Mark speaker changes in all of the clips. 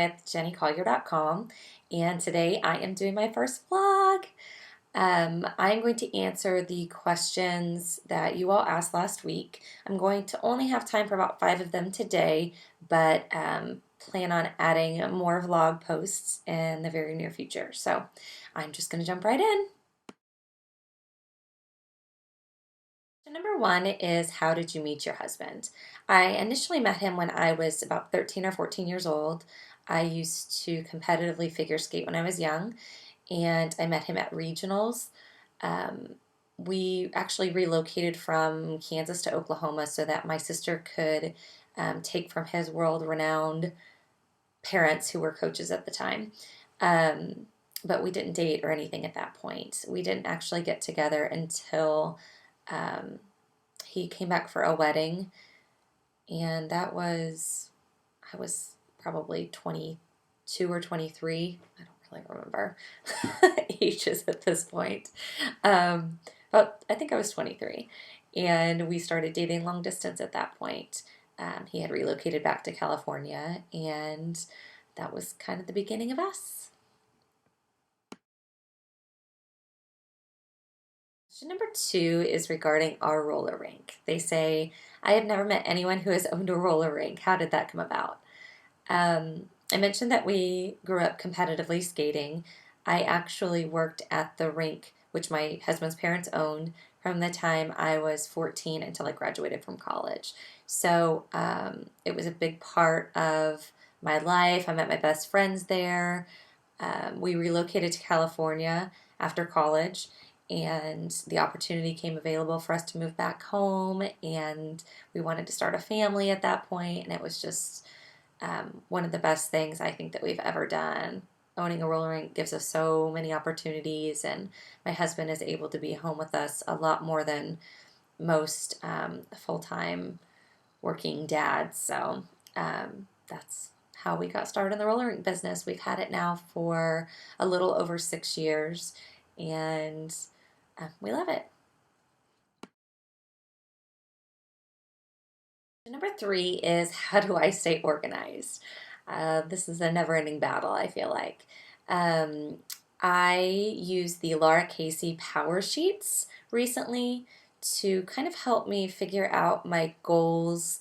Speaker 1: with JennyCollier.com, and today I am doing my first vlog. I'm going to answer the questions that you all asked last week. I'm going to only have time for about 5 of them today, but plan on adding more vlog posts in the very near future. So I'm just going to jump right in. Number 1 is, how did you meet your husband? I initially met him when I was about 13 or 14 years old. I used to competitively figure skate when I was young, and I met him at regionals. We actually relocated from Kansas to Oklahoma so that my sister could take from his world-renowned parents who were coaches at the time. But we didn't date or anything at that point. We didn't actually get together until he came back for a wedding, and that was, I was probably 22 or 23. I don't really remember ages at this point. But I think I was 23, and we started dating long distance at that point. He had relocated back to California, and that was kind of the beginning of us. Question number 2 is regarding our roller rink. They say, I have never met anyone who has owned a roller rink. How did that come about? I mentioned that we grew up competitively skating. I actually worked at the rink, which my husband's parents owned, from the time I was 14 until I graduated from college. So it was a big part of my life. I met my best friends there. We relocated to California after college, and the opportunity came available for us to move back home, and we wanted to start a family at that point, and it was just one of the best things I think that we've ever done. Owning a roller rink gives us so many opportunities, and my husband is able to be home with us a lot more than most full-time working dads. So that's how we got started in the roller rink business. We've had it now for a little over 6 years, and we love it. Number 3 is, how do I stay organized? This is a never-ending battle, I feel like. I use the Laura Casey Power Sheets recently to kind of help me figure out my goals,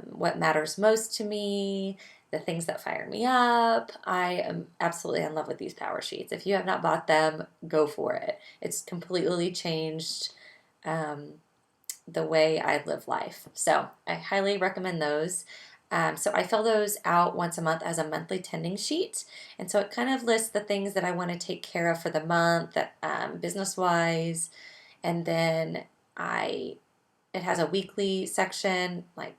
Speaker 1: what matters most to me, the things that fire me up. I am absolutely in love with these Power Sheets. If you have not bought them, go for it. It's completely changed the way I live life. So I highly recommend those. So I fill those out once a month as a monthly tending sheet. And so it kind of lists the things that I want to take care of for the month, business-wise. And then it has a weekly section, like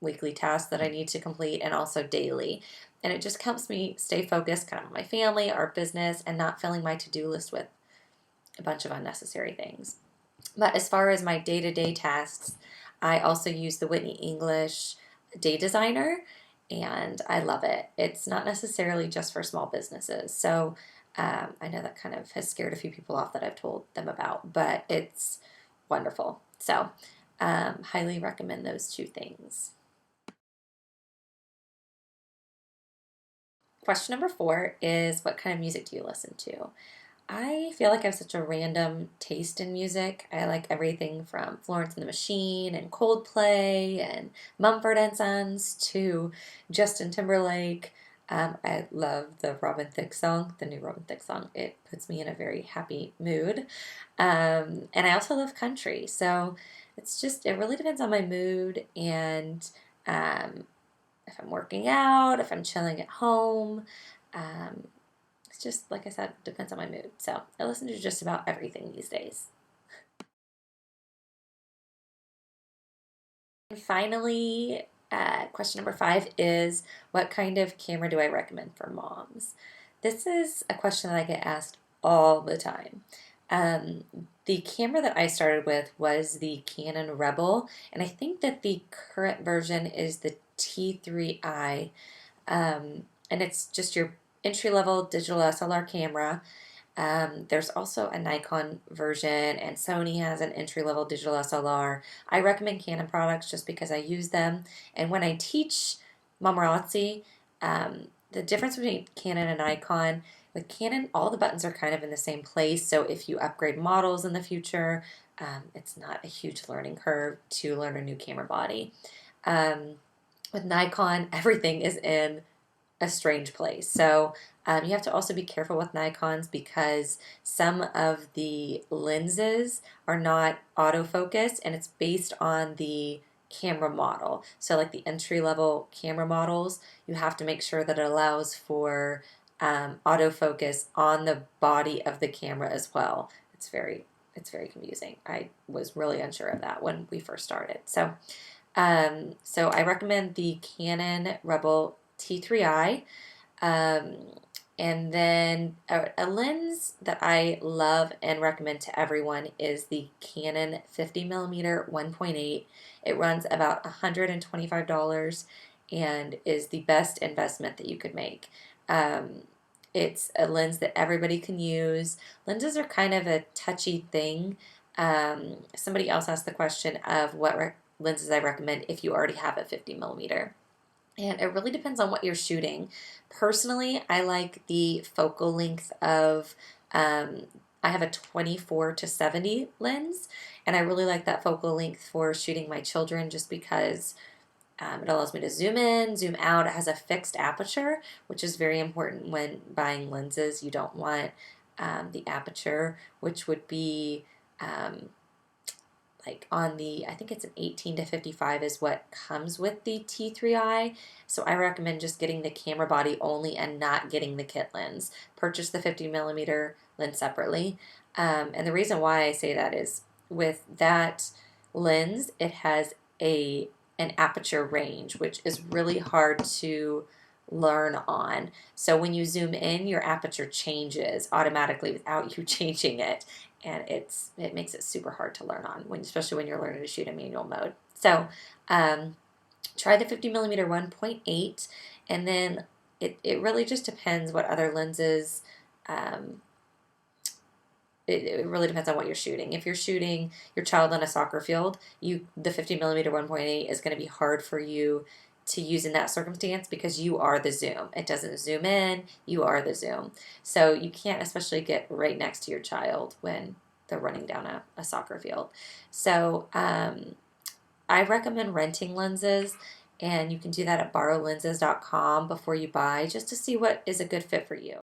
Speaker 1: weekly tasks that I need to complete, and also daily. And it just helps me stay focused kind of on my family, our business, and not filling my to-do list with a bunch of unnecessary things. But as far as my day-to-day tasks, I also use the Whitney English Day Designer, and I love it. It's not necessarily just for small businesses. So I know that kind of has scared a few people off that I've told them about, but it's wonderful. So highly recommend those 2 things. Question number 4 is, what kind of music do you listen to? I feel like I have such a random taste in music. I like everything from Florence and the Machine and Coldplay and Mumford and Sons to Justin Timberlake. I love the Robin Thicke song, the new Robin Thicke song. It puts me in a very happy mood. And I also love country. So it really depends on my mood, and if I'm working out, if I'm chilling at home. It's just, like I said, depends on my mood. So I listen to just about everything these days. And finally, question number 5 is, what kind of camera do I recommend for moms? This is a question that I get asked all the time. The camera that I started with was the Canon Rebel, and I think that the current version is the T3i, and it's just your entry-level digital SLR camera. There's also a Nikon version, and Sony has an entry-level digital SLR. I recommend Canon products just because I use them, and when I teach Mamarazzi, the difference between Canon and Nikon, with Canon, all the buttons are kind of in the same place. So if you upgrade models in the future, it's not a huge learning curve to learn a new camera body. Um, with Nikon, everything is in a strange place. So you have to also be careful with Nikons because some of the lenses are not autofocus and it's based on the camera model. So, like the entry level camera models, you have to make sure that it allows for autofocus on the body of the camera as well. It's very confusing. I was really unsure of that when we first started. So I recommend the Canon Rebel T3i. Um, and then a lens that I love and recommend to everyone is the Canon 50 millimeter 1.8. It runs about $125 and is the best investment that you could make. Um, it's a lens that everybody can use. Lenses are kind of a touchy thing. Somebody else asked the question of what lenses I recommend if you already have a 50 millimeter. And it really depends on what you're shooting. Personally, I like the focal length of, um, I have a 24 to 70 lens, and I really like that focal length for shooting my children just because it allows me to zoom in, zoom out. It has a fixed aperture, which is very important when buying lenses. You don't want the aperture, which would be um, like on the, I think it's an 18 to 55 is what comes with the T3i. So I recommend just getting the camera body only and not getting the kit lens. Purchase the 50 millimeter lens separately. And the reason why I say that is with that lens, it has an aperture range, which is really hard to learn on. So when you zoom in, your aperture changes automatically without you changing it, and it makes it super hard to learn on, especially when you're learning to shoot in manual mode. So um, try the 50 millimeter 1.8, and then it really just depends what other lenses. Um, it really depends on what you're shooting. If you're shooting your child on a soccer field, the 50 millimeter 1.8 is going to be hard for you to use in that circumstance because you are the zoom. It doesn't zoom in, you are the zoom. So you can't especially get right next to your child when they're running down a soccer field. So I recommend renting lenses, and you can do that at borrowlenses.com before you buy just to see what is a good fit for you.